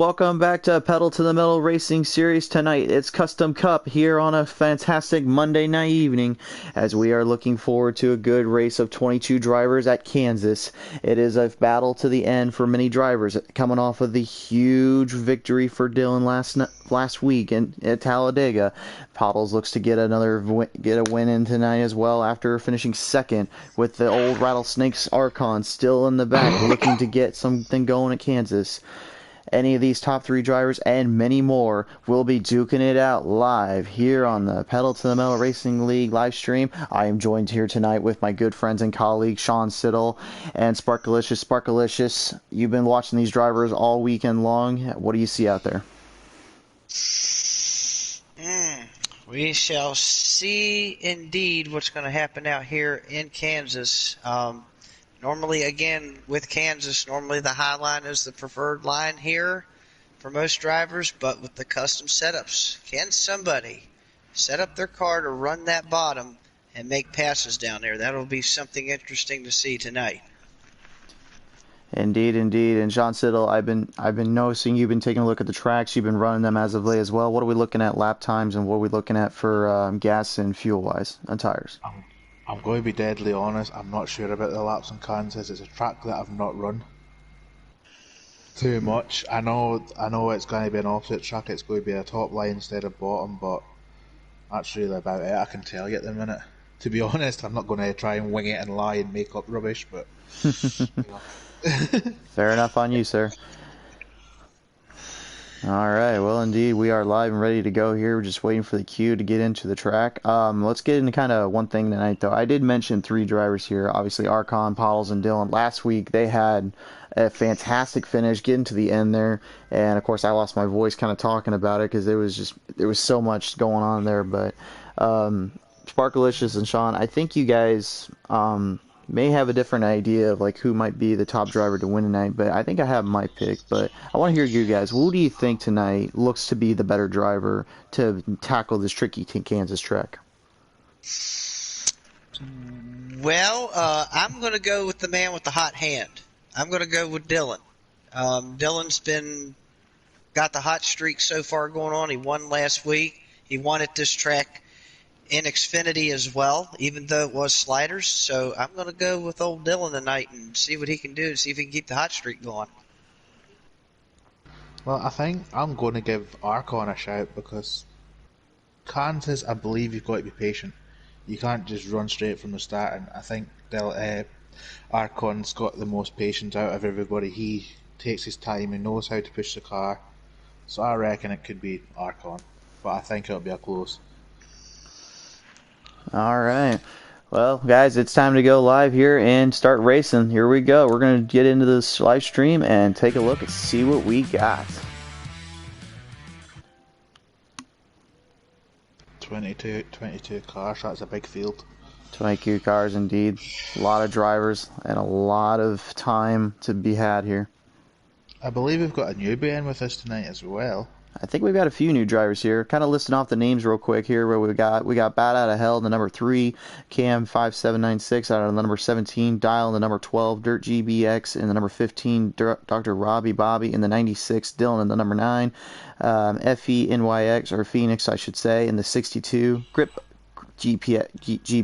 Welcome back to Pedal to the Metal Racing Series tonight. It's Custom Cup here on a fantastic Monday night evening as we are looking forward to a good race of 22 drivers at Kansas. It is a battle to the end for many drivers coming off of the huge victory for Dylan last week at Talladega. Pottles looks to get a win in tonight as well after finishing second with the old Rattlesnakes Archon still in the back looking to get something going at Kansas. Any of these top three drivers and many more will be duking it out live here on the Pedal to the Metal Racing League live stream. I am joined here tonight with my good friends and colleagues Sean Siddle and Sparkalicious. Sparkalicious, you've been watching these drivers all weekend long. What do you see out there? We shall see indeed what's going to happen out here in Kansas. Normally, again, with Kansas, normally the high line is the preferred line here for most drivers, but with the custom setups, can somebody set up their car to run that bottom and make passes down there? That'll be something interesting to see tonight. Indeed, indeed. And Sean Siddle, I've been noticing you've been taking a look at the tracks. You've been running them as of late as well. What are we looking at lap times, and what are we looking at for gas and fuel wise and tires? I'm going to be deadly honest, I'm not sure about the laps in Kansas. It's a track that I've not run too much. I know it's going to be an opposite track, it's going to be a top line instead of bottom, but that's really about it. I can tell you at the minute. To be honest, I'm not going to try and wing it and lie and make up rubbish, but... Fair enough on you, sir. Alright, well indeed, we are live and ready to go here. We're just waiting for the cue to get into the track. Let's get into kind of one thing tonight, though. I did mention three drivers here, obviously Archon, Pottles, and Dylan. Last week, they had a fantastic finish, getting to the end there, and of course, I lost my voice kind of talking about it because there was so much going on there, but Sparkalicious and Sean, I think you guys may have a different idea of like who might be the top driver to win tonight, but I think I have my pick. But I want to hear you guys. Who do you think tonight looks to be the better driver to tackle this tricky Kansas track? Well, I'm going to go with the man with the hot hand. I'm going to go with Dylan. Dylan's got the hot streak so far going on. He won last week. He won at this track in Xfinity as well, even though it was sliders. So I'm going to go with old Dylan tonight and see what he can do, see if he can keep the hot streak going. Well, I think I'm going to give Archon a shout because Kansas, I believe you've got to be patient. You can't just run straight from the start, and I think Archon's got the most patience out of everybody. He takes his time and knows how to push the car. So I reckon it could be Archon, but I think it'll be a close. All right. Well, guys, it's time to go live here and start racing. Here we go. We're going to get into this live stream and take a look and see what we got. 22 cars, that's a big field. 22 cars indeed. A lot of drivers and a lot of time to be had here. I believe we've got a newbie in with us tonight as well. I think we've got a few new drivers here. Kind of listing off the names real quick here. Where we got Bat Out of Hell, the number 3, Cam 5796 out of the number 17, Dial in the number 12, Dirt GBX in the number 15, Dr. Robbie Bobby in the 96, Dylan in the number 9, FENYX or Phoenix I should say in the 62, Grip G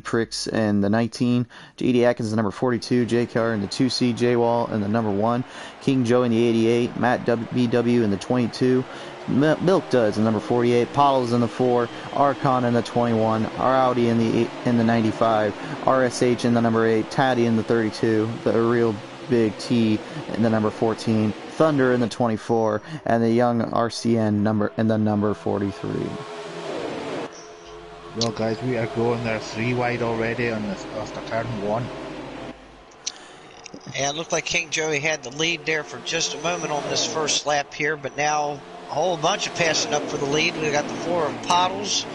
Pricks in the 19, JD Atkins in the number 42, J Carr in the 2C, J Wall in the number 1, King Joe in the 88, Matt BW in the 22, Milk Duds in number 48, Pottles in the 4, Archon in the 21, Audi in the 95, RSH in the number 8, Taddy in the 32, the real Big T in the number 14, Thunder in the 24, and the young RCN in the number 43. Well, guys, we are going there 3 wide already after turn 1. And it looked like King Joey had the lead there for just a moment on this first lap here, but now a whole bunch of passing up for the lead. We got the 4 of Pottles,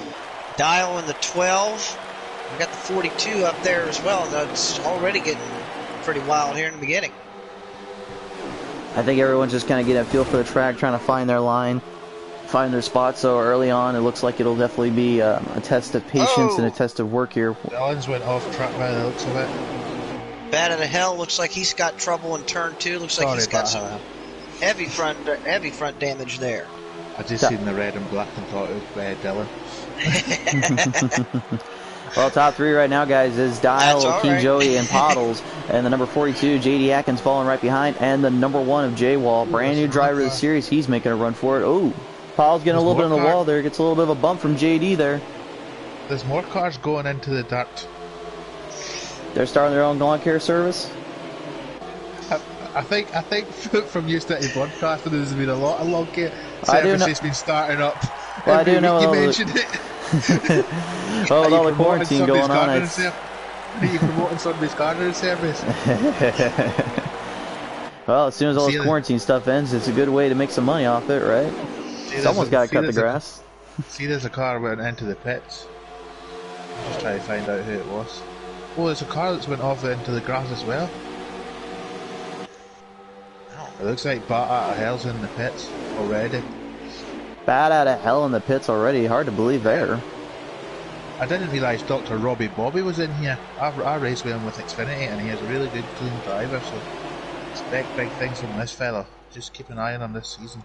Dial in the 12. We got the 42 up there as well. That's already getting pretty wild here in the beginning. I think everyone's just kind of getting a feel for the track, trying to find their line, find their spot. So early on, it looks like it'll definitely be a test of patience and a test of work here. Dylan's went off track by the looks of it. Bat Out of Hell looks like he's got trouble in turn 2. Looks like he's got some heavy front damage there. I just seen the red and black and thought it was Dylan. Well, top three right now, guys, is Dial, King right. Joey, and Pottles. And the number 42, JD Atkins, falling right behind. And the number 1 of J-Wall, brand new driver of the series. He's making a run for it. Oh, Pottles getting a little bit on the wall there. Gets a little bit of a bump from JD there. There's more cars going into the dirt. They're starting their own lawn care service. I think from yesterday broadcasting, there's been a lot of lawn care services been starting up. Well, I do know. You mentioned it. Well, with all the quarantine going on, you promoting somebody's gardening service. Well, as soon as all this quarantine stuff ends, it's a good way to make some money off it, right? Someone's got to cut the grass. See, there's a car went into the pits. Just try to find out who it was. Oh, there's a car that's went off into the grass as well. It looks like Bat Out of Hell's in the pits already. Bat Out of Hell in the pits already. Hard to believe there. I didn't realise Dr. Robbie Bobby was in here. I raced with him with Xfinity and he has a really good clean driver, so expect big things from this fella. Just keep an eye on him this season.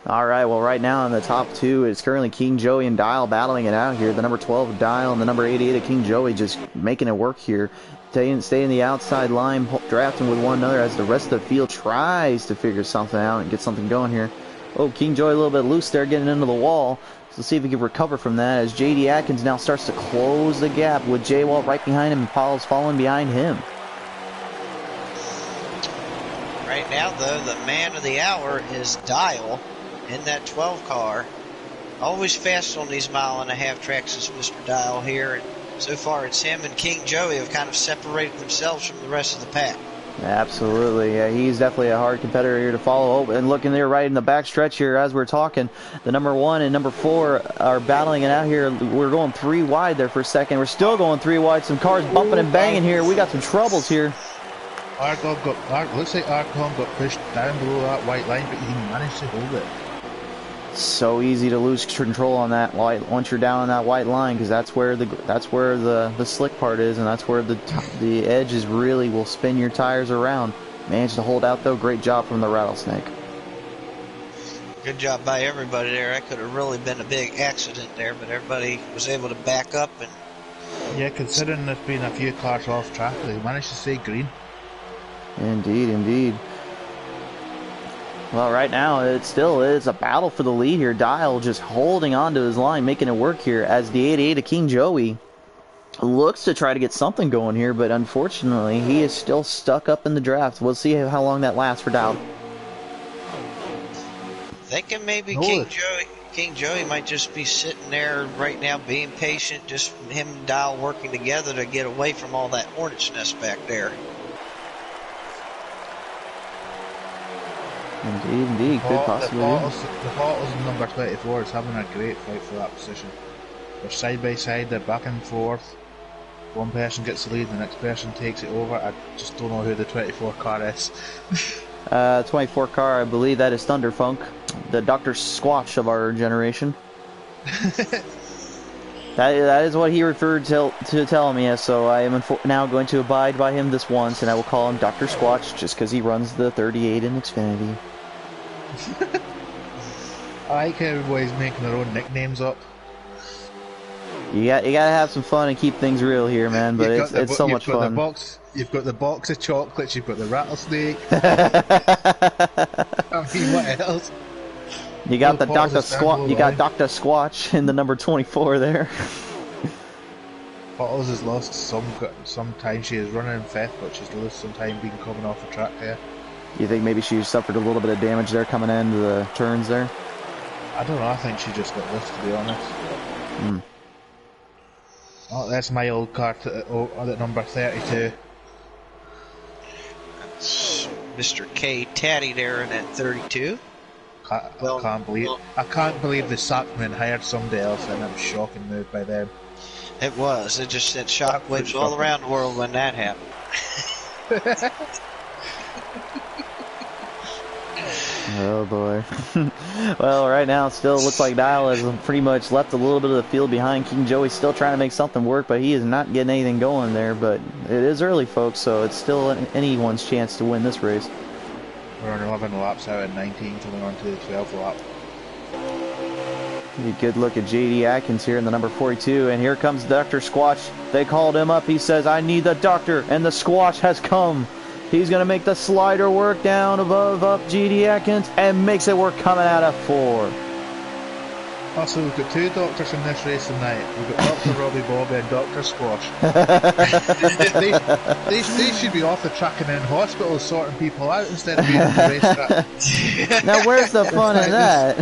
Alright, well right now in the top two, it's currently King Joey and Dial battling it out here. The number 12 of Dial and the number 88 of King Joey just making it work here. Stay in the outside line, drafting with one another as the rest of the field tries to figure something out and get something going here. Oh, King Joey a little bit loose there, getting into the wall. So let's see if he can recover from that as JD Atkins now starts to close the gap with J-Wall right behind him and Paul's following behind him. Right now, though, the man of the hour is Dial in that 12 car. Always fast on these mile-and-a-half tracks is Mr. Dial here. And so far, it's him and King Joey have kind of separated themselves from the rest of the pack. Absolutely. Yeah, he's definitely a hard competitor here to follow. Oh, and looking there right in the back stretch here as we're talking, the number 1 and number 4 are battling it out here. We're going 3 wide there for a second. We're still going 3 wide. Some cars bumping and banging here. We got some troubles here. Looks like Arcon got pushed down below that white line, but he managed to hold it. So easy to lose control on that white once you're down on that white line, because that's where the slick part is, and that's where the edges really will spin your tires around. Managed to hold out though. Great job from the Rattlesnake. Good job by everybody there. That could have really been a big accident there, but everybody was able to back up and. Yeah, considering there's been a few cars off track, they managed to stay green. Indeed, indeed. Well, right now, it still is a battle for the lead here. Dial just holding on to his line, making it work here as the 88 of King Joey looks to try to get something going here, but unfortunately, he is still stuck up in the draft. We'll see how long that lasts for Dial. Thinking maybe King Joey might just be sitting there right now being patient, just him and Dial working together to get away from all that hornet's nest back there. Indeed, could possibly be. The Pottles in number 24 is having a great fight for that position. They're side by side, they're back and forth. One person gets the lead, the next person takes it over. I just don't know who the 24 car is. 24 car, I believe that is Thunderfunk, the Dr. Squatch of our generation. That is what he referred to tell me, so I am now going to abide by him this once, and I will call him Dr. Squatch just because he runs the 38 in Xfinity. I like how everybody's making their own nicknames up. You gotta have some fun and keep things real here, man. But it's so much fun. You've got the box of chocolates. You've got the rattlesnake. I mean, what else? You got the Dr. Squatch. You got Dr. Squatch in the number 24 there. Pottles has lost some time. She is running in 5th, but she's lost some time being coming off the track there. You think maybe she suffered a little bit of damage there coming into the turns there? I don't know. I think she just got loose, to be honest. Oh, that's my old car at number 32. That's Mr. K. Taddy there in that 32. I can't believe the Sackman hired somebody else, and I'm shocking move by them. It was. It just sent shockwaves all around the world when that happened. Oh boy. Well, right now it still looks like Dial has pretty much left a little bit of the field behind. King Joey's still trying to make something work, but he is not getting anything going there. But it is early, folks, so it's still anyone's chance to win this race. We're on 11 laps out of 19, coming on to the 12th lap. A good look at J.D. Atkins here in the number 42, and here comes Dr. Squatch. They called him up. He says, I need the doctor, and the Squatch has come. He's going to make the slider work down above up J.D. Atkins and makes it work coming out of 4. Also, we've got 2 doctors in this race tonight. We've got Dr. Robbie Bobby and Dr. Squash. they should be off the track and in hospitals sorting people out instead of being on the racetrack. Now, where's the fun in that?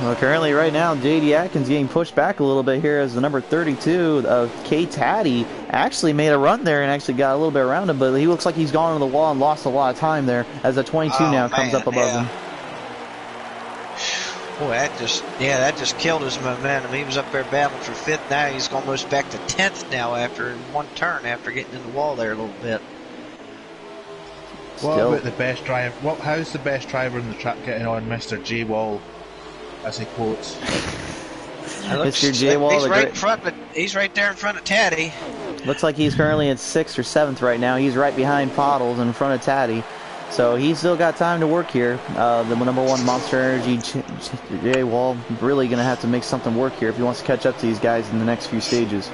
Well, currently, right now, J.D. Atkins getting pushed back a little bit here as the number 32 of K. Taddy actually made a run there and actually got a little bit around him, but he looks like he's gone to the wall and lost a lot of time there as the 22 now comes up above him. Boy, that just killed his momentum. He was up there battling for 5th. Now he's almost back to 10th now after one turn after getting in the wall there a little bit. What about the best driver? How's the best driver in the track getting on, Mr. J. Wall? As he quotes. Mr. J. Wall, he's right there in front of Taddy. Looks like he's currently in 6th or 7th right now. He's right behind Pottles in front of Taddy. So he's still got time to work here. The number 1 Monster Energy, J. Wall, really going to have to make something work here if he wants to catch up to these guys in the next few stages.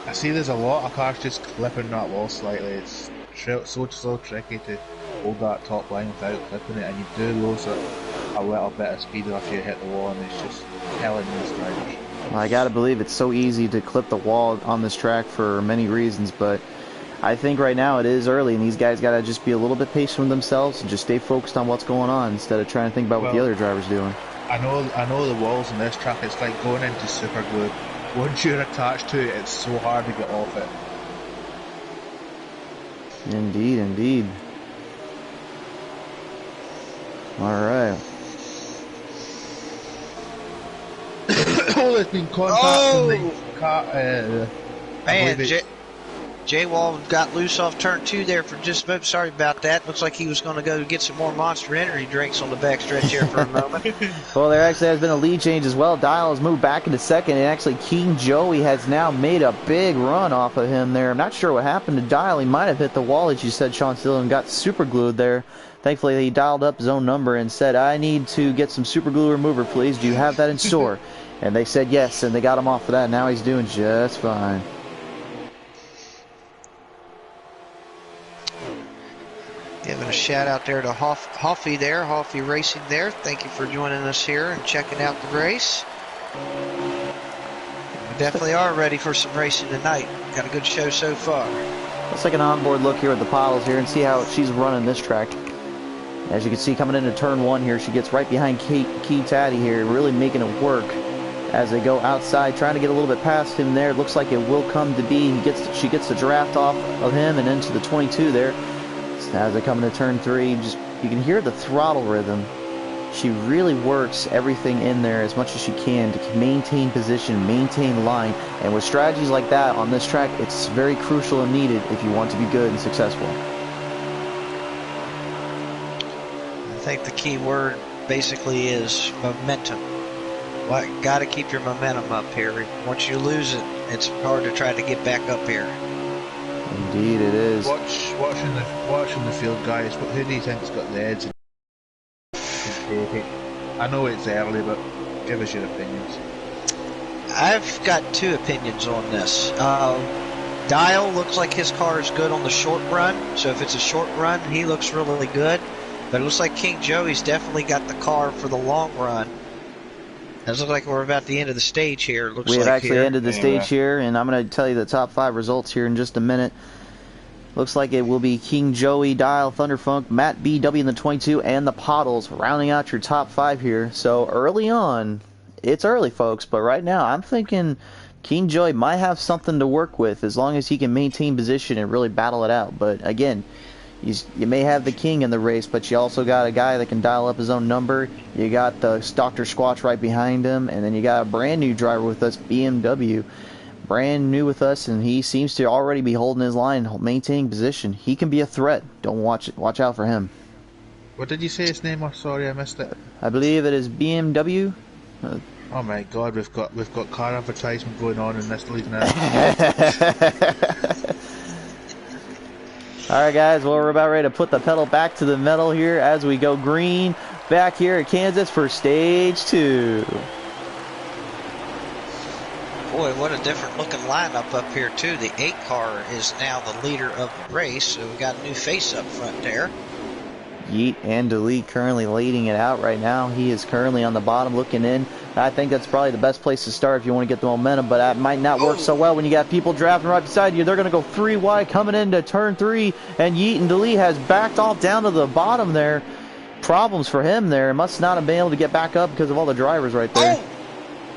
I see there's a lot of cars just clipping that wall slightly. It's so tricky to hold that top line without clipping it, and you do lose a little bit of speed after you hit the wall, and it's just killing these drivers. Well, I gotta believe it's so easy to clip the wall on this track for many reasons, but I think right now it is early, and these guys gotta just be a little bit patient with themselves and just stay focused on what's going on instead of trying to think about what the other driver's doing. I know the walls in this track, it's like going into super glue. Once you're attached to it, it's so hard to get off it. Indeed, indeed. Alright. Oh, there's been contact in the car. Man, J-Wall got loose off turn 2 there for just a moment. Sorry about that. Looks like he was going to go get some more Monster Energy drinks on the backstretch here for a moment. Well, there actually has been a lead change as well. Dial has moved back into 2nd, and actually King Joey has now made a big run off of him there. I'm not sure what happened to Dial. He might have hit the wall, as you said, Sean Steele, and got super glued there. Thankfully, he dialed up his own number and said, I need to get some super glue remover, please. Do you have that in store? And they said yes, and they got him off of that. Now he's doing just fine. Giving a shout out there to Hoffy there, Hoffy Racing there. Thank you for joining us here and checking out the race. We definitely are ready for some racing tonight. Got a good show so far. Let's take an onboard look here at the Pottles here and see how she's running this track. As you can see, coming into turn 1 here, she gets right behind Key Taddy here, really making it work as they go outside, trying to get a little bit past him there. It looks like it will come to be. She gets the draft off of him and into the 22 there. As they come into turn 3, you can hear the throttle rhythm. She really works everything in there as much as she can to maintain position, maintain line, and with strategies like that on this track, it's very crucial and needed if you want to be good and successful. I think the key word basically is momentum. Got to keep your momentum up here. Once you lose it, it's hard to try to get back up here. Indeed, it is. Watching the field, guys. Who do you think's got the edge? I know it's early, but give us your opinions. I've got 2 opinions on this. Dial looks like his car is good on the short run, so if it's a short run, he looks really good. But it looks like King Joey's definitely got the car for the long run. It looks like we're about the end of the stage here. We have actually ended the stage here, and I'm going to tell you the top 5 results here in just a minute. Looks like it will be King Joey, Dial, Thunderfunk, Matt BW in the 22, and the Pottles rounding out your top 5 here. So early on, it's early, folks, but right now I'm thinking King Joey might have something to work with as long as he can maintain position and really battle it out. But again, you may have the king in the race, but you also got a guy that can dial up his own number. You got the Dr. Squatch right behind him, and then you got a brand new driver with us, BMW. Brand new with us, and he seems to already be holding his line, maintaining position. He can be a threat. Don't watch out for him. What did you say his name was? Sorry, I missed it. I believe it is BMW. Oh my God, we've got car advertisement going on in this league now. All right, guys. Well, we're about ready to put the pedal back to the metal here as we go green back here at Kansas for stage 2. Boy, what a different looking lineup up here too. The 8 car is now the leader of the race, so we've got a new face up front there. Yeet and Delete currently leading it out right now. He is currently on the bottom looking in. I think that's probably the best place to start if you want to get the momentum, but that might not work so well when you got people drafting right beside you. They're going to go 3 wide coming into turn 3, and Yeet and Delete has backed off down to the bottom there. Problems for him there. Must not have been able to get back up because of all the drivers right there. Oh!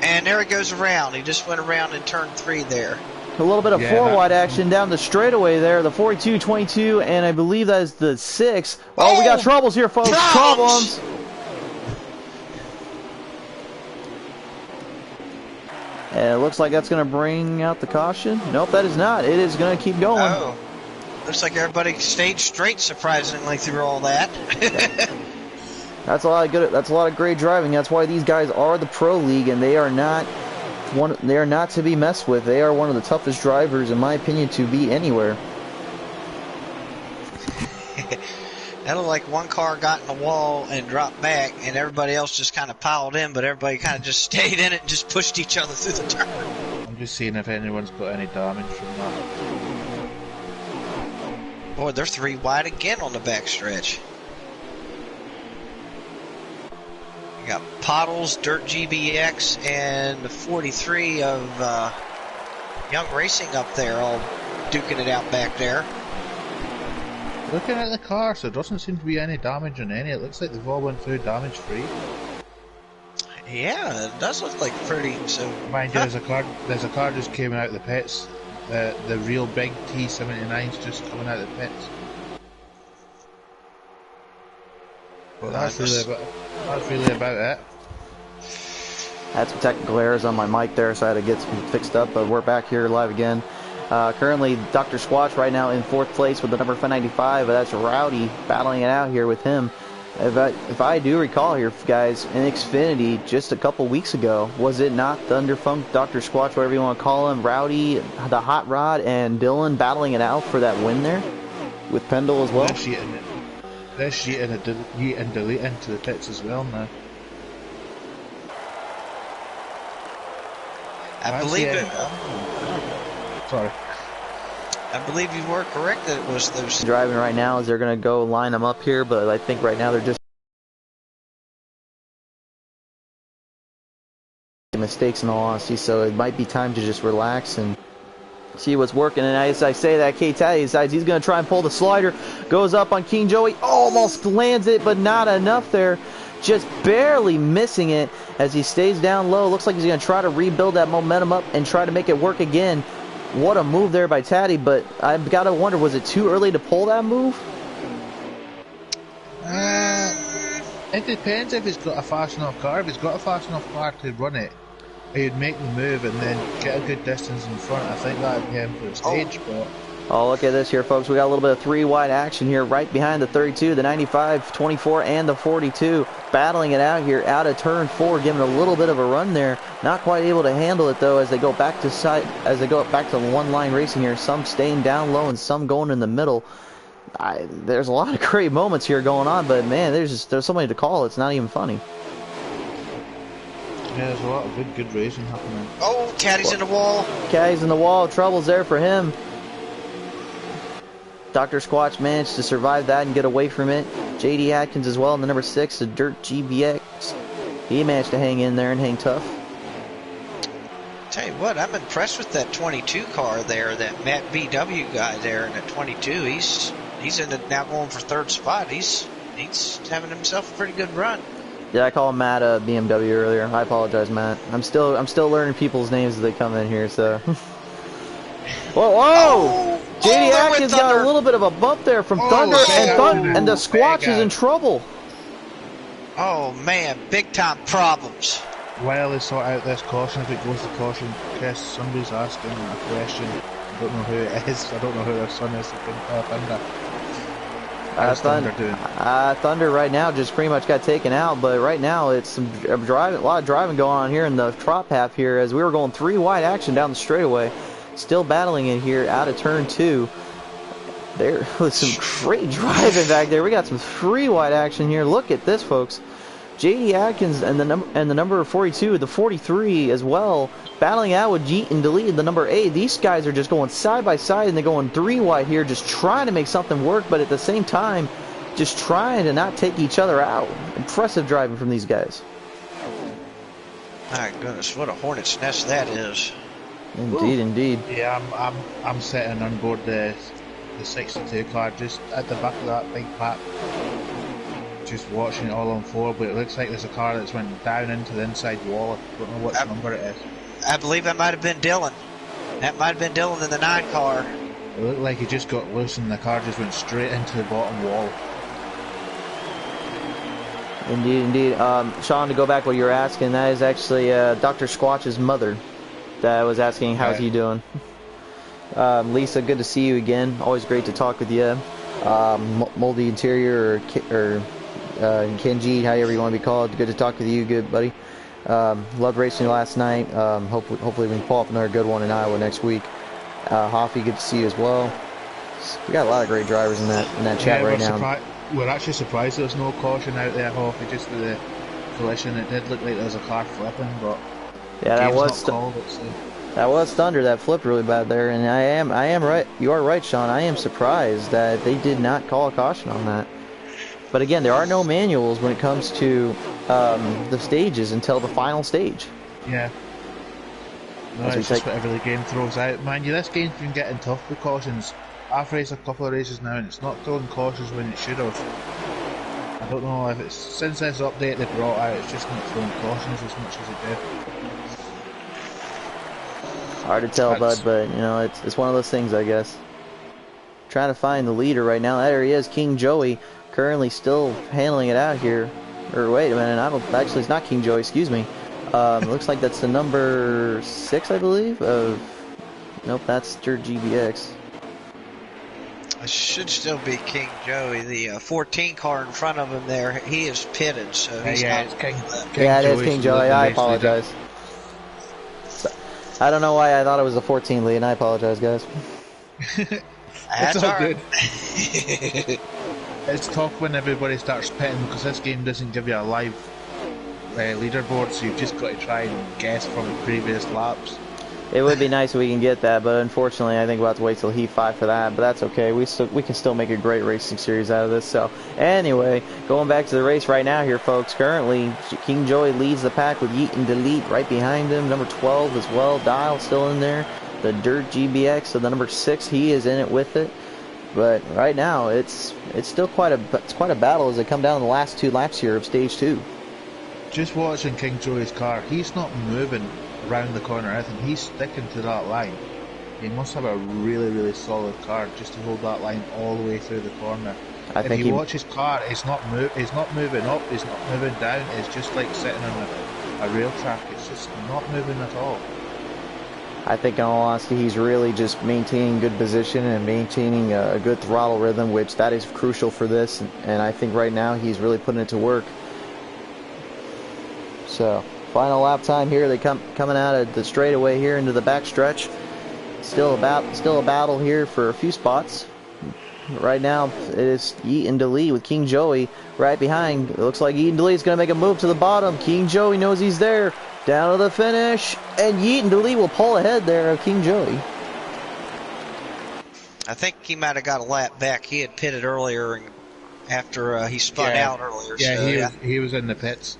And there he goes around. He just went around in turn 3 there. A little bit of 4 wide action down the straightaway there. The 42, 22, and I believe that is the 6. Oh, we got troubles here, folks. Problems. And it looks like that's going to bring out the caution. Nope, that is not. It is going to keep going. Oh. Looks like everybody stayed straight, surprisingly, through all that. That's a lot of good. That's a lot of great driving. That's why these guys are the pro league, and they are not to be messed with. They are one of the toughest drivers, in my opinion, to be anywhere. That looked like one car got in the wall and dropped back, and everybody else just kind of piled in, but everybody kind of just stayed in it and just pushed each other through the turn. I'm just seeing if anyone's got any damage from that. Boy, they're 3 wide again on the backstretch. We got Pottles, Dirt GBX, and the 43 of Young Racing up there, all duking it out back there. Looking at the car, so there doesn't seem to be any damage on any. It looks like they've all went through damage-free. Yeah, it does look like pretty. So mind you, there's a car just came out of the pits. The real big T79's just coming out of the pits. But that's really about it. I had some technical errors on my mic there, so I had to get some fixed up, but we're back here live again. Currently, Dr. Squatch right now in 4th place with the number 595, but that's Rowdy battling it out here with him. If I do recall here, guys, in Xfinity just a couple weeks ago, was it not Thunderfunk, Dr. Squatch, whatever you want to call him, Rowdy, the Hot Rod, and Dylan battling it out for that win there? With Pendle as well? They're yeeting and deleting into the pits as well now. I believe it. Sorry. I believe you were correct that it was those. Driving right now as they're going to go line them up here, but I think right now they're just mistakes in all honesty, so it might be time to just relax and see what's working. And as I say that, K-Taddy decides he's going to try and pull the slider, goes up on King Joey, almost lands it, but not enough there. Just barely missing it as he stays down low. Looks like he's going to try to rebuild that momentum up and try to make it work again. What a move there by Taddy, but I've got to wonder, was it too early to pull that move? It depends if he's got a fast enough car. If he's got a fast enough car to run it, he'd make the move and then get a good distance in front. I think that would be him for the stage spot. Oh, look at this here, folks. We got a little bit of 3 wide action here right behind the 32, the 95, 24, and the 42. Battling it out here out of turn 4, giving a little bit of a run there. Not quite able to handle it, though, as they go back to one-line racing here. Some staying down low and some going in the middle. There's a lot of great moments here going on, but, man, there's so many to call. It's not even funny. Yeah, there's a lot of good racing happening. Oh, Caddy's in the wall. Caddy's in the wall. Trouble's there for him. Dr. Squatch managed to survive that and get away from it. J.D. Atkins as well in the number 6, the Dirt GBX. He managed to hang in there and hang tough. Tell you what, I'm impressed with that 22 car there, that Matt BW guy there in that 22. He's in it now, going for 3rd spot. He's having himself a pretty good run. Yeah, I call him Matt BMW earlier. I apologize, Matt. I'm still learning people's names as they come in here, so. Whoa! J.D. Atkins got a little bit of a bump there from Thunder, and the Squatch is in trouble. Oh man, big time problems. While they sort out this caution, if it goes to caution, Chris, somebody's asking a question. I don't know who it is. I don't know who their son is. Thunder. How's Thunder doing? Thunder right now just pretty much got taken out, but right now it's a lot of driving going on here in the trot path here as we were going 3 wide action down the straightaway. Still battling it here out of turn 2. There was some great driving back there. We got some 3 wide action here. Look at this, folks. JD Atkins and the number 42, the 43 as well, battling out with Jeet and Delete, the number 8. These guys are just going side by side and they're going 3 wide here, just trying to make something work, but at the same time, just trying to not take each other out. Impressive driving from these guys. My goodness, what a hornet's nest that is. Indeed, indeed. Yeah, I'm sitting on board the 62 car just at the back of that big pack, just watching it all unfold, but it looks like there's a car that's went down into the inside wall. I don't know what number it is. I believe that might have been Dylan. That might have been Dylan in the 9 car. It looked like he just got loose and the car just went straight into the bottom wall. Indeed, indeed. Sean, to go back what you were asking, that is actually Dr. Squatch's mother that was asking how's he doing. Lisa, good to see you again. Always great to talk with you. Moldy Interior or Kenji, however you want to be called. Good to talk with you, good buddy. Loved racing last night. Hopefully we can pull off another good one in Iowa next week. Hoffy, good to see you as well. We got a lot of great drivers in that chat right now. We're actually surprised there's no caution out there, Hoffy, just for the collision. It did look like there was a car flipping, but yeah, that was Thunder that flipped really bad there, and I am right. You are right, Sean. I am surprised that they did not call a caution on that. But again, there are no manuals when it comes to the stages until the final stage. Yeah. No, it's just whatever the game throws out. Man, this game's been getting tough with cautions. I've raced a couple of races now and it's not throwing cautions when it should have. I don't know if it's since this update they brought out, it's just not throwing cautions as much as it did. Hard to tell, bud, but you know it's one of those things, I guess. Trying to find the leader right now. There he is, King Joey, currently still handling it out here. Or wait a minute, actually it's not King Joey, excuse me. Looks like that's the number 6, I believe. Nope, that's Dirt GBX. It should still be King Joey. The 14 car in front of him there, he is pitted, so he's not. It's King yeah, it is King Joey. I apologize. I don't know why I thought it was a 14 lead, and I apologize, guys. That's all good. It's tough when everybody starts pitting because this game doesn't give you a live leaderboard, so you've just got to try and guess from previous laps. It would be nice if we can get that, but unfortunately I think we'll have to wait till Heat 5 for that, but that's okay. We can still make a great racing series out of this. So anyway, going back to the race right now here, folks. Currently, King Joey leads the pack with Yeet and Delete right behind him. Number 12 as well, Dial still in there. The Dirt GBX, so the number 6, he is in it with it. But right now, it's still quite a battle as they come down the last 2 laps here of stage 2. Just watching King Joey's car, he's not moving around the corner or anything, he's sticking to that line. He must have a really, really solid car just to hold that line all the way through the corner. If you watch his car, he's not moving up, he's not moving down, it's just like sitting on a rail track, it's just not moving at all. I think in all honesty, he's really just maintaining good position and maintaining a good throttle rhythm, which that is crucial for this, and I think right now he's really putting it to work. So, final lap time here. They coming out of the straightaway here into the back stretch. Still a battle here for a few spots. Right now it is Yeet and Delete with King Joey right behind. It looks like Yeet and Delete is going to make a move to the bottom. King Joey knows he's there. Down to the finish, and Yeet and Delete will pull ahead there of King Joey. I think he might have got a lap back. He had pitted earlier after he spun out earlier. Yeah, so, he was in the pits.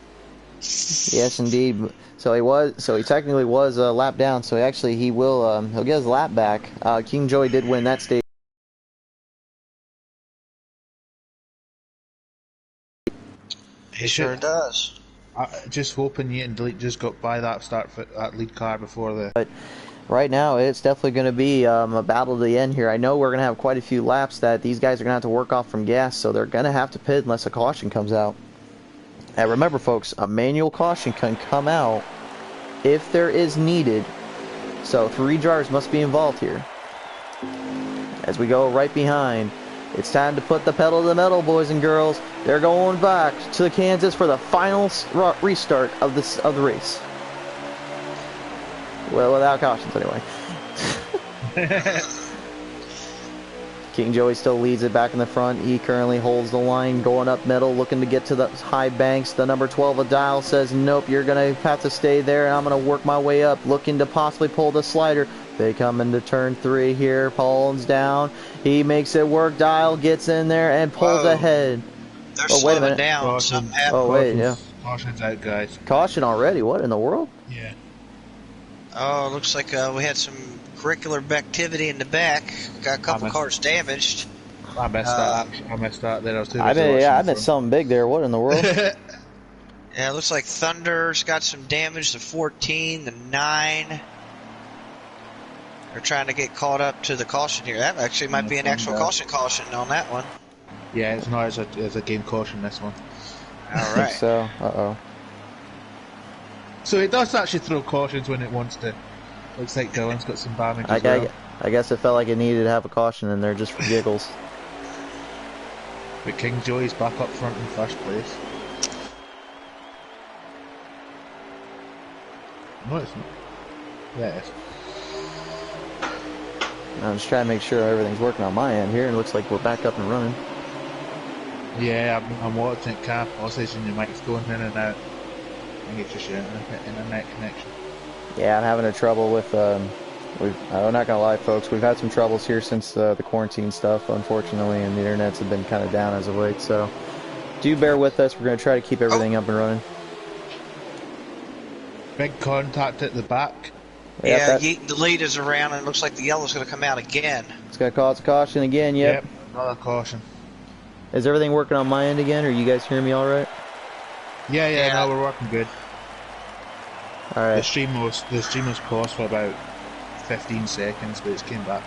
Yes, indeed. So he technically was a lap down. So he'll get his lap back. King Joey did win that stage. He sure does. Just hoping Yeet and Delete just got by that that lead car before the. But right now, it's definitely going to be a battle to the end here. I know we're going to have quite a few laps that these guys are going to have to work off from gas, so they're going to have to pit unless a caution comes out. And remember, folks, a manual caution can come out if there is needed. So 3 drivers must be involved here. As we go right behind It's time to put the pedal to the metal, boys and girls. They're going back to Kansas for the final restart of the race. Well, without cautions, anyway. King Joey still leads it back in the front. He currently holds the line, going up middle, looking to get to the high banks. The number 12 of Dial says, nope, you're going to have to stay there, and I'm going to work my way up, looking to possibly pull the slider. They come into turn 3 here. Paul's down. He makes it work. Dial gets in there and pulls ahead. They're wait a minute. down. Caution. Oh, wait, yeah. Caution's out, guys. Caution already? What in the world? Yeah. Oh, looks like we had some curricular activity in the back. Got a couple cars damaged. I messed that. I messed that there. I missed something big there. What in the world? Yeah, it looks like Thunder's got some damage. The 14, the 9. They're trying to get caught up to the caution here. That actually might be an actual caution on that one. Yeah, it's not. It's a game caution, this one. All right. So, uh-oh. So it does actually throw cautions when it wants to. Looks like Dylan's got some damage as well. I guess it felt like it needed to have a caution in there just for giggles. But King Joey's back up front in first place. No, it's not. Yeah, it is. I'm just trying to make sure everything's working on my end here, and it looks like we're back up and running. Yeah, I'm watching it, Cap. Oscillation, your mic's going in and out. I think it's just your internet connection. Yeah, I'm having trouble with, I'm not gonna lie, folks, we've had some troubles here since the quarantine stuff, unfortunately, and the internets have been kind of down as of late, so do bear with us. We're gonna try to keep everything up and running. Big contact at the back. Yeah, the lead is around, and it looks like the yellow's going to come out again. It's going to cause a caution again, yep. Another caution. Is everything working on my end again? Are you guys hearing me all right? Yeah, no, we're working good. All right. The stream was paused for about 15 seconds, but it's came back.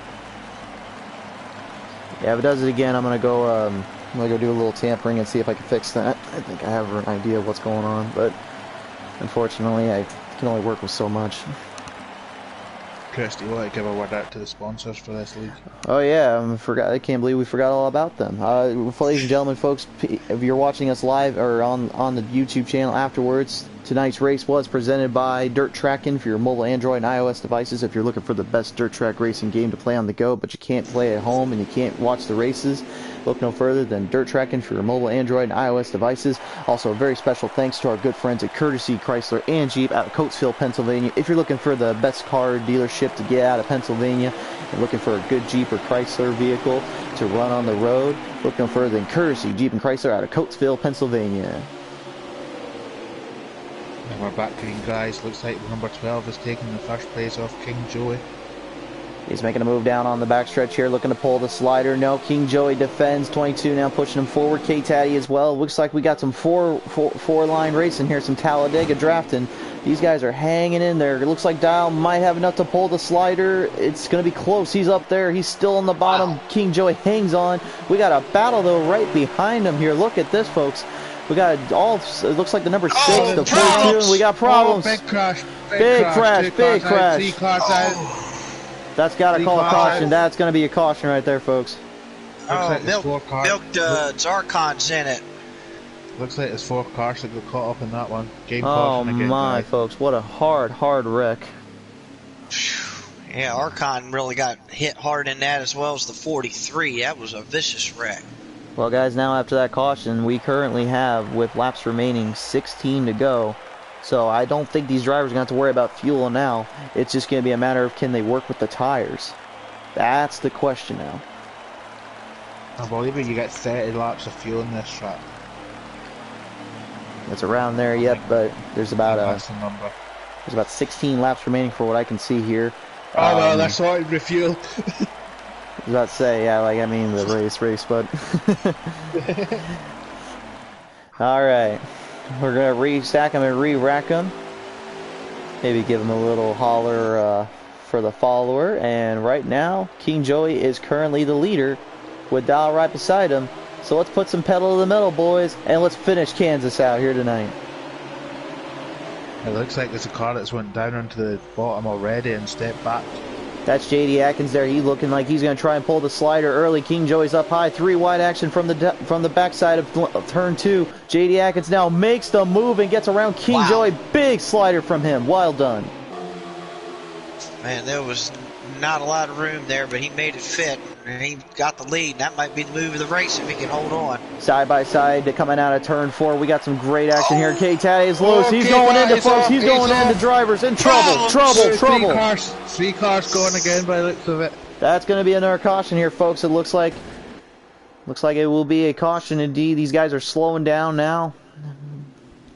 Yeah, if it does it again, I'm gonna go do a little tampering and see if I can fix that. I think I have an idea of what's going on, but unfortunately, I can only work with so much. Chris, do you want to give a word out to the sponsors for this league? Oh yeah, I can't believe we forgot all about them. Ladies and gentlemen, folks, if you're watching us live or on the YouTube channel afterwards, tonight's race was presented by Trackin for your mobile Android and iOS devices. If you're looking for the best dirt track racing game to play on the go, but you can't play at home and you can't watch the races, look no further than Trackin for your mobile Android and iOS devices. Also, a very special thanks to our good friends at Courtesy Chrysler and Jeep out of Coatesville, Pennsylvania. If you're looking for the best car dealership to get out of Pennsylvania and looking for a good Jeep or Chrysler vehicle to run on the road, look no further than Courtesy Jeep and Chrysler out of Coatesville, Pennsylvania. And we're back green, guys. Looks like number 12 is taking the first place off King Joey. He's making a move down on the backstretch here, looking to pull the slider. No, King Joey defends. 22 now pushing him forward. K-Taddy as well. Looks like we got some four-line racing here, some Talladega drafting. These guys are hanging in there. It looks like Dial might have enough to pull the slider. It's going to be close. He's up there. He's still on the bottom. Wow. King Joey hangs on. We got a battle, though, right behind him here. Look at this, folks. We got it looks like the number 6, the 42, and we got problems. Big crash. Big crash. Three cars out. That's got to call a caution. That's going to be a caution right there, folks. Like Milk Zarkon's in it. Looks like there's 4 cars that got caught up in that one. Game caution again. Oh my, folks. What a hard wreck. Yeah, Archon really got hit hard in that, as well as the 43. That was a vicious wreck. Well, guys, now after that caution, we currently have, with laps remaining, 16 to go. So I don't think these drivers are going to have to worry about fuel now. It's just going to be a matter of can they work with the tires. That's the question now. I believe you get 30 laps of fuel in this track. It's around there, yep, but there's about that's the number. There's about 16 laps remaining for what I can see here. Oh, well, that's all right, refuel. I was about to say, yeah, like, I mean, the race, but... Alright. We're going to re-stack them and re-rack them. Maybe give them a little holler for the follower. And right now, King Joey is currently the leader with Dial right beside him. So let's put some pedal to the metal, boys, and let's finish Kansas out here tonight. It looks like there's a car that's went down onto the bottom already and stepped back. That's J.D. Atkins there. He's looking like he's going to try and pull the slider early. King Joey's up high. 3 wide action from the backside of turn 2. J.D. Atkins now makes the move and gets around King Joey. Big slider from him. Well done. Man, there was not a lot of room there, but he made it fit. And he got the lead. That might be the move of the race if he can hold on. Side by side coming out of turn 4. We got some great action here. K-Taddy is loose. He's going into folks. He's going into drivers. In trouble. Trouble. Three cars going again by the looks of it. That's going to be another caution here, folks. It looks like it will be a caution indeed. These guys are slowing down now.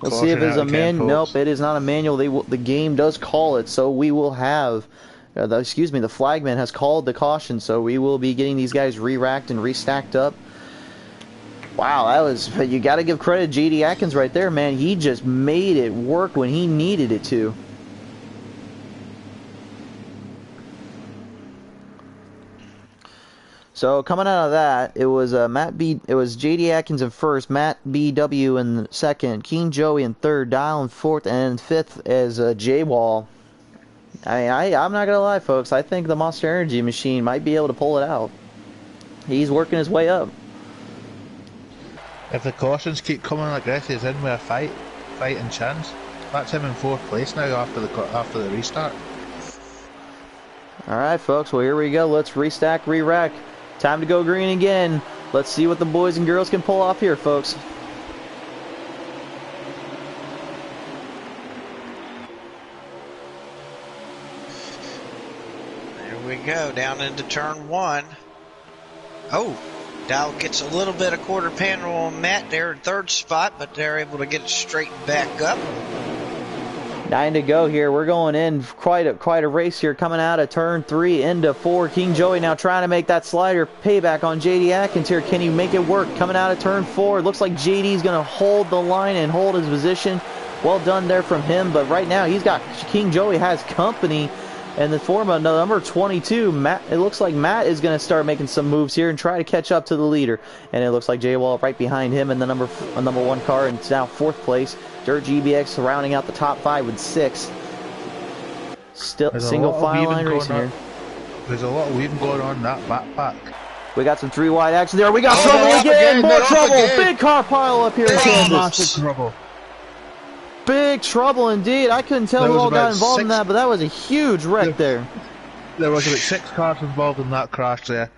We'll see if it's a manual. Nope, it is not a manual. The game does call it, so we will have. The flagman has called the caution, so we will be getting these guys re-racked and restacked up. Wow, you got to give credit to J.D. Atkins right there, man. He just made it work when he needed it to. So coming out of that, it was It was J.D. Atkins in first, Matt B.W. in second, King Joey in third, Dial in fourth, and fifth as J-Wall. I'm not gonna lie, folks. I think the Monster Energy machine might be able to pull it out. He's working his way up. If the cautions keep coming like this, he's in with a fighting chance. That's him in 4th place now after the restart. All right, folks. Well, here we go. Let's restack, re-rack. Time to go green again. Let's see what the boys and girls can pull off here, folks. We go down into turn 1. Oh, Dow gets a little bit of quarter panel on Matt there in 3rd spot, but they're able to get it straightened back up. 9 to go here. We're going in quite a race here, coming out of turn 3 into 4. King Joey now trying to make that slider payback on J.D. Atkins here. Can he make it work? Coming out of turn 4. It looks like J.D.'s going to hold the line and hold his position. Well done there from him, but right now King Joey has company. And the form of number 22, Matt. It looks like Matt is going to start making some moves here and try to catch up to the leader. And it looks like J-Wall right behind him in the number 1 car, and it's now 4th place. Dirt GBX rounding out the top 5 with 6. Still single file line racing here. There's a lot of weaving going on in that backpack. We got some 3 wide action there. We got trouble again. More trouble. Big car pile up here in Kansas. Big trouble indeed. I couldn't tell who all got involved in that, but that was a huge wreck there. There was about 6 cars involved in that crash there.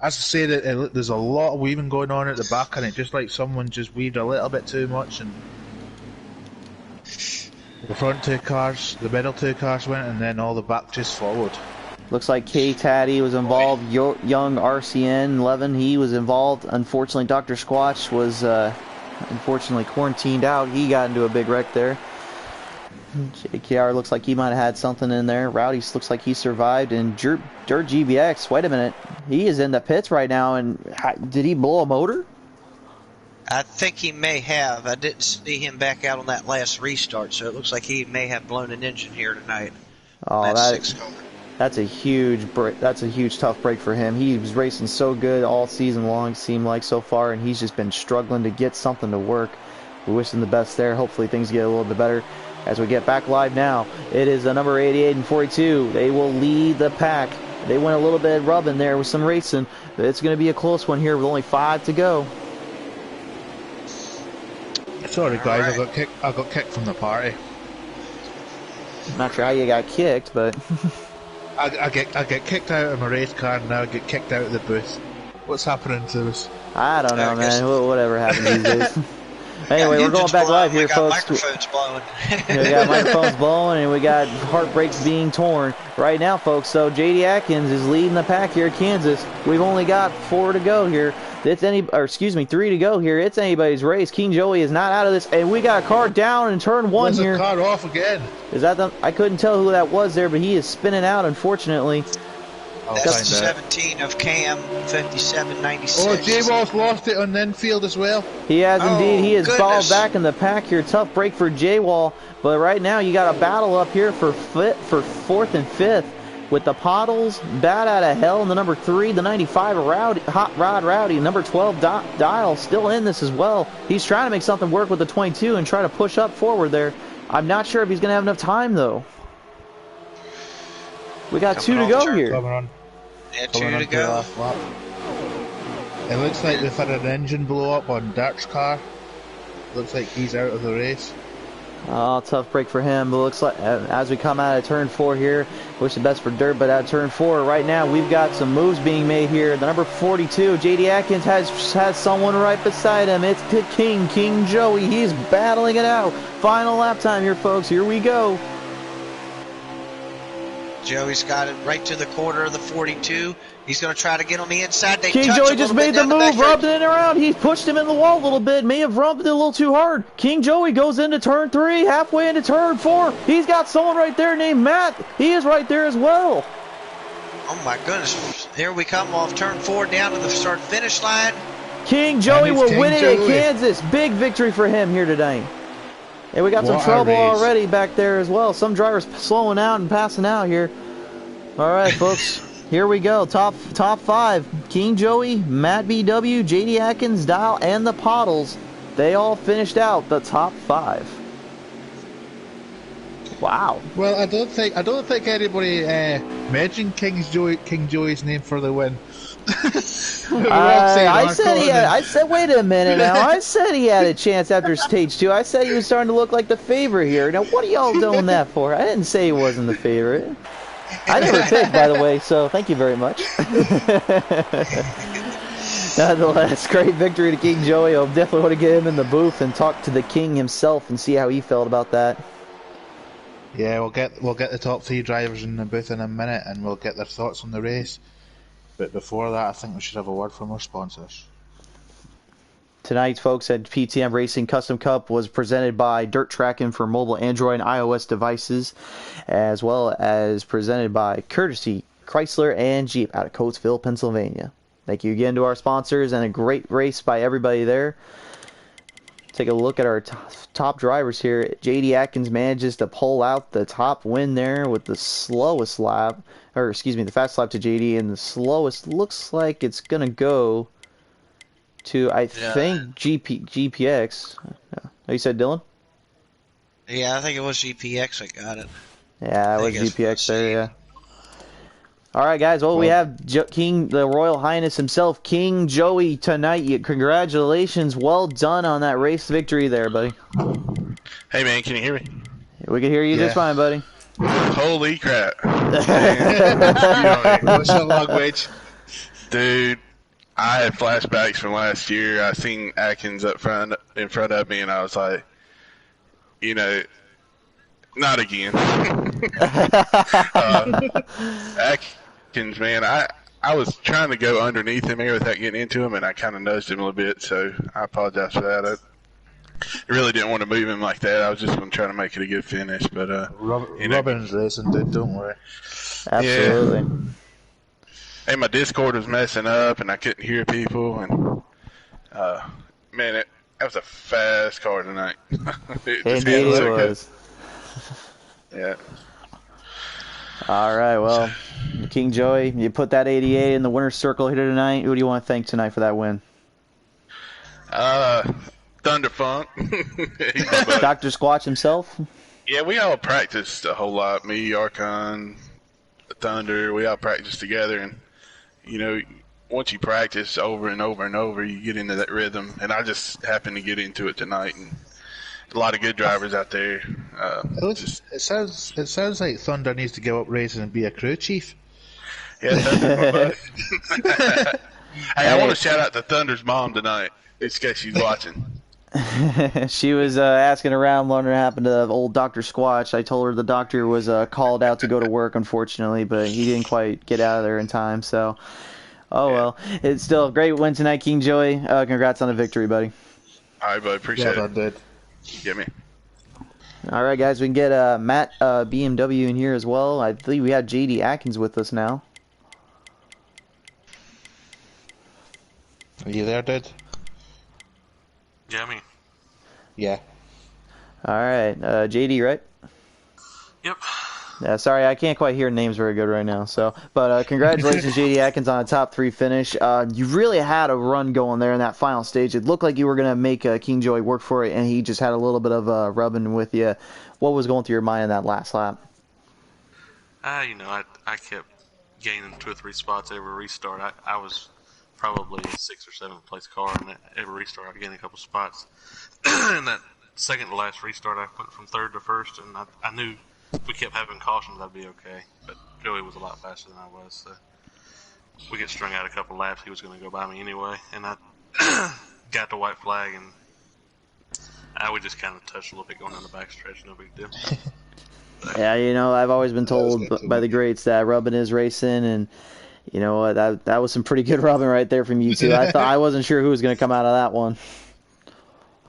As I say, there's a lot of weaving going on at the back, and it just like someone just weaved a little bit too much, and the front 2 cars, the middle 2 cars went, and then all the back just followed. Looks like K-Taddy was involved. Young RCN 11, he was involved. Unfortunately, Dr. Squatch was unfortunately quarantined out. He got into a big wreck there. JKR looks like he might have had something in there. Rowdy looks like he survived. And Dirt GBX, wait a minute, he is in the pits right now. And did he blow a motor? I think he may have. I didn't see him back out on that last restart, so it looks like he may have blown an engine here tonight. Oh, that's a huge break. That's a huge tough break for him. He was racing so good all season long, seemed like so far, and he's just been struggling to get something to work. We wish him the best there. Hopefully things get a little bit better as we get back live now. It is the number 88 and 42. They will lead the pack. They went a little bit rubbing there with some racing. But it's going to be a close one here with only 5 to go. Sorry guys, right. I got kicked from the party. Not sure how you got kicked, but I get kicked out of my race car, and now I get kicked out of the booth. What's happening to us? I don't know, man. Whatever happens these days. Anyway, we're going back live here, folks. Microphones blowing. We got microphones blowing, and we got heartbreaks being torn right now, folks. So J.D. Atkins is leading the pack here at Kansas. We've only got 4 to go here. 3 to go here. It's anybody's race. King Joey is not out of this, and we got a car down in turn 1 here. There's a car off again. Is that the? I couldn't tell who that was there, but he is spinning out, unfortunately. That's 17 of Cam, 57.96. Oh, J-Wall's lost it on the infield as well. He has indeed. He has followed back in the pack here. Tough break for J-Wall, but right now you got a battle up here for 4th and 5th. With the Pottles, Bad Out of Hell, and the number 3, the 95, Hot Rod Rowdy, number 12, Dial, still in this as well. He's trying to make something work with the 22 and try to push up forward there. I'm not sure if he's going to have enough time, though. We got Coming two to off go turn. here. Coming on. Yeah, Coming two on to the go. last lap. It looks like they've had an engine blow up on Dirt's car. Looks like he's out of the race. Oh, tough break for him. But looks like as we come out of turn 4 here, wish the best for Dirt. But out of turn 4 right now, we've got some moves being made here. The number 42, JD Atkins has someone right beside him. It's the King Joey. He's battling it out. Final lap time here, folks. Here we go. Joey's got it right to the quarter of the 42. He's going to try to get on the inside. They King touch Joey a just little bit made the down the move, back rubbed it around. He pushed him in the wall a little bit. May have rubbed it a little too hard. King Joey goes into turn 3, halfway into turn 4. He's got someone right there named Matt. He is right there as well. Oh my goodness. Here we come off turn 4 down to the start finish line. King Joey And it's will King win it Joey. at Kansas. Big victory for him here tonight. And we got some What a trouble race. already back there as well. Some drivers slowing out and passing out here. All right, folks. Here we go. Top 5. King Joey, Matt BW, JD Atkins, Dial, and the Pottles. They all finished out the top 5. Wow. Well, I don't think anybody mentioned King Joey's name for the win. I said, wait a minute now. I said he had a chance after stage 2. I said he was starting to look like the favorite here. Now, what are y'all doing that for? I didn't say he wasn't the favorite. I never picked, by the way, so thank you very much. Nonetheless, great victory to King Joey. I'll definitely want to get him in the booth and talk to the king himself and see how he felt about that. Yeah, we'll get the top 3 drivers in the booth in a minute, and we'll get their thoughts on the race. But before that, I think we should have a word from our sponsors. Tonight, folks, at PTM Racing Custom Cup was presented by Dirt Trackin for mobile Android and iOS devices, as well as presented by Courtesy Chrysler and Jeep out of Coatesville, Pennsylvania. Thank you again to our sponsors, and a great race by everybody there. Take a look at our top drivers here. JD Atkins manages to pull out the top win there with the slowest lap, or excuse me, the fast lap to JD, and the slowest looks like it's gonna go to, I think, GPX. Oh, you said Dylan? Yeah, I think it was GPX that got it. Yeah, it was GPX there, yeah. All right, guys. Well, we have King, the Royal Highness himself, King Joey, tonight. Congratulations. Well done on that race victory there, buddy. Hey, man, can you hear me? We can hear you just fine, buddy. Holy crap. What's the language? Dude, I had flashbacks from last year. I seen Atkins in front of me, and I was like, you know, not again. Atkins, man, I was trying to go underneath him here without getting into him, and I kind of nudged him a little bit, so I apologize for that. I really didn't want to move him like that. I was just going to try to make it a good finish, but Robin's racing, dude. Don't worry. Absolutely. Yeah. Hey, my Discord was messing up, and I couldn't hear people, and man, that was a fast car tonight. Indeed it was. Yeah. All right, well, King Joey, you put that 88 in the winner's circle here tonight. Who do you want to thank tonight for that win? Thunder Funk. Dr. Squatch himself? Yeah, we all practiced a whole lot. Me, Archon, Thunder, we all practiced together, and you know, once you practice over and over and over, you get into that rhythm. And I just happened to get into it tonight, and a lot of good drivers out there. It sounds like Thunder needs to give up racing and be a crew chief. Yeah, Thunder's my buddy. Hey, I want to shout out to Thunder's mom tonight, in case she's watching. She was asking around, wondering what happened to old Dr. Squatch. I told her the doctor was called out to go to work, unfortunately, but he didn't quite get out of there in time. So, well, it's still a great win tonight, King Joey. Congrats on the victory, buddy. All right, bud. Appreciate it. Dude. Get me. All right, guys, we can get Matt BMW in here as well. I believe we have JD Atkins with us now. Are you there, dude? Yeah, me. Yeah. All right, JD, right? Yep. Yeah, sorry, I can't quite hear names very good right now. So, but congratulations, JD Atkins, on a top 3 finish. You really had a run going there in that final stage. It looked like you were going to make King Joey work for it, and he just had a little bit of rubbing with you. What was going through your mind in that last lap? I kept gaining 2 or 3 spots every restart. I was probably 6th or 7th place car, and every restart I'd gain a couple spots. And that second to last restart, I went from 3rd to 1st, and I knew if we kept having cautions, I'd be okay. But Joey was a lot faster than I was, so we get strung out a couple laps. He was going to go by me anyway, and I got the white flag, and we just kind of touched a little bit going down the backstretch. No big deal. Yeah, I've always been told by the greats that rubbing is racing, and you know what, that was some pretty good rubbing right there from you two. I wasn't sure who was going to come out of that one.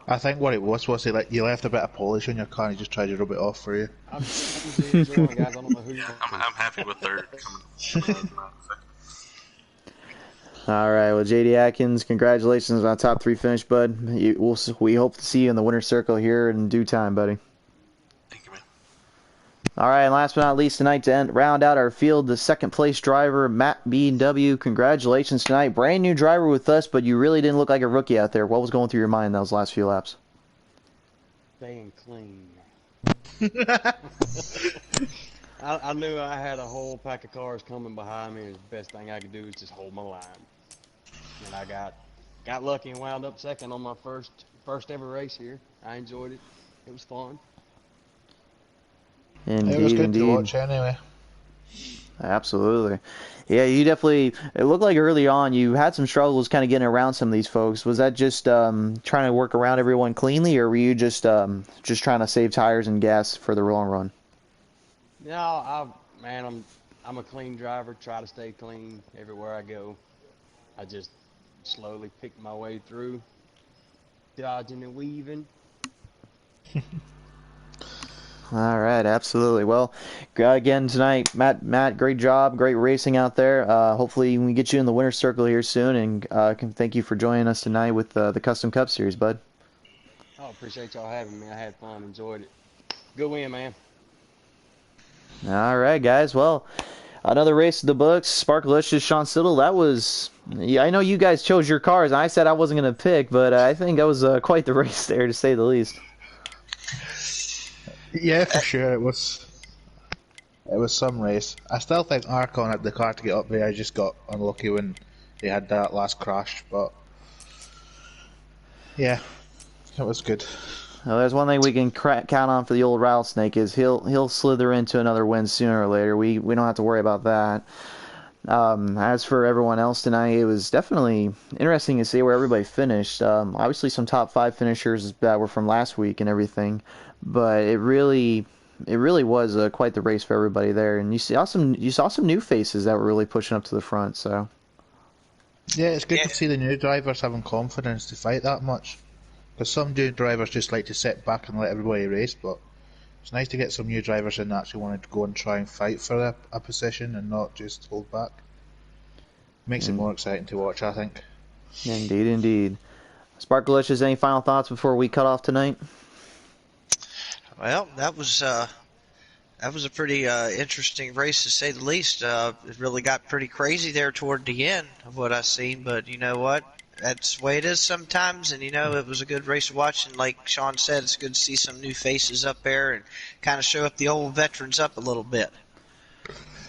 I think what it was you left a bit of polish on your car and he just tried to rub it off for you. I'm happy with 3rd coming. All right, well, JD Atkins, congratulations on a top 3 finish, bud. We hope to see you in the winner's circle here in due time, buddy. Thank you, man. All right, and last but not least tonight, to round out our field, the 2nd place driver, Matt B&W. Congratulations tonight. Brand new driver with us, but you really didn't look like a rookie out there. What was going through your mind those last few laps? Staying clean. I knew I had a whole pack of cars coming behind me, and the best thing I could do is just hold my line. And I got lucky and wound up 2nd on my first ever race here. I enjoyed it. It was fun. Indeed, it was good indeed. to watch anyway. Absolutely. Yeah, it looked like early on you had some struggles kind of getting around some of these folks. Was that just trying to work around everyone cleanly, or were you just trying to save tires and gas for the long run? No, I'm a clean driver, try to stay clean everywhere I go. I just slowly pick my way through, dodging and weaving. All right, absolutely. Well, again tonight, Matt, great job, great racing out there. Hopefully we get you in the winner's circle here soon, and can thank you for joining us tonight with the Custom Cup Series, bud. Oh, appreciate y'all having me. I had fun, enjoyed it. Good win, man. All right, guys. Well, another race in the books. Sparklicious, Sean Siddle. That was. I know you guys chose your cars, and I said I wasn't going to pick, but I think that was quite the race there, to say the least. Yeah, for sure. It was some race. I still think Arcon had the car to get up there. I just got unlucky when they had that last crash, but yeah, it was good. Well, there's one thing we can count on for the old rattlesnake is he'll slither into another win sooner or later. We don't have to worry about that. As for everyone else tonight, it was definitely interesting to see where everybody finished. Obviously, some top 5 finishers that were from last week and everything, but it really was quite the race for everybody there. And you saw some new faces that were really pushing up to the front. So yeah, it's good to see the new drivers having confidence to fight that much. Because some new drivers just like to sit back and let everybody race, but it's nice to get some new drivers in that actually wanted to go and try and fight for a position and not just hold back. Makes it more exciting to watch, I think. Indeed, indeed. Sparklicious, any final thoughts before we cut off tonight? Well, that was a pretty interesting race, to say the least. It really got pretty crazy there toward the end of what I seen, but you know what? That's the way it is sometimes, and it was a good race to watch, and like Sean said, it's good to see some new faces up there and kind of show up the old veterans up a little bit.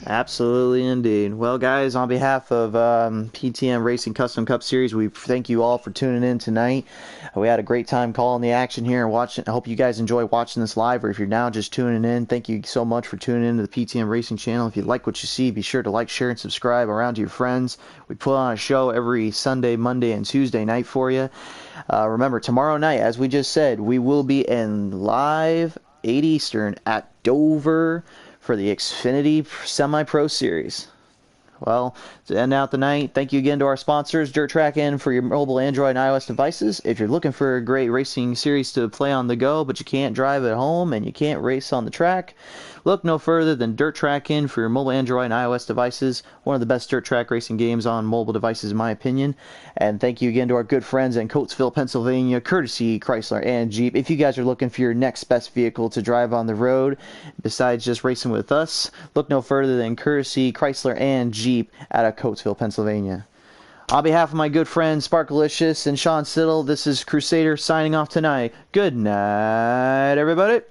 Absolutely, indeed. Well, guys, on behalf of PTM Racing Custom Cup Series, we thank you all for tuning in tonight. We had a great time calling the action here and watching. I hope you guys enjoy watching this live, or if you're now just tuning in, thank you so much for tuning in to the PTM Racing channel. If you like what you see, be sure to like, share, and subscribe around to your friends. We put on a show every Sunday, Monday, and Tuesday night for you. Remember, tomorrow night, as we just said, we will be in live 8 Eastern at Dover for the Xfinity Semi-Pro Series. Well, to end out the night, thank you again to our sponsors, Trackin for your mobile Android and iOS devices. If you're looking for a great racing series to play on the go, but you can't drive at home and you can't race on the track, look no further than Trackin for your mobile Android and iOS devices. One of the best dirt track racing games on mobile devices, in my opinion. And thank you again to our good friends in Coatesville, Pennsylvania, Courtesy Chrysler and Jeep. If you guys are looking for your next best vehicle to drive on the road, besides just racing with us, look no further than Courtesy Chrysler and Jeep out of Coatesville, Pennsylvania. On behalf of my good friends Sparklicious and Sean Siddle, this is Crusader signing off tonight. Good night, everybody.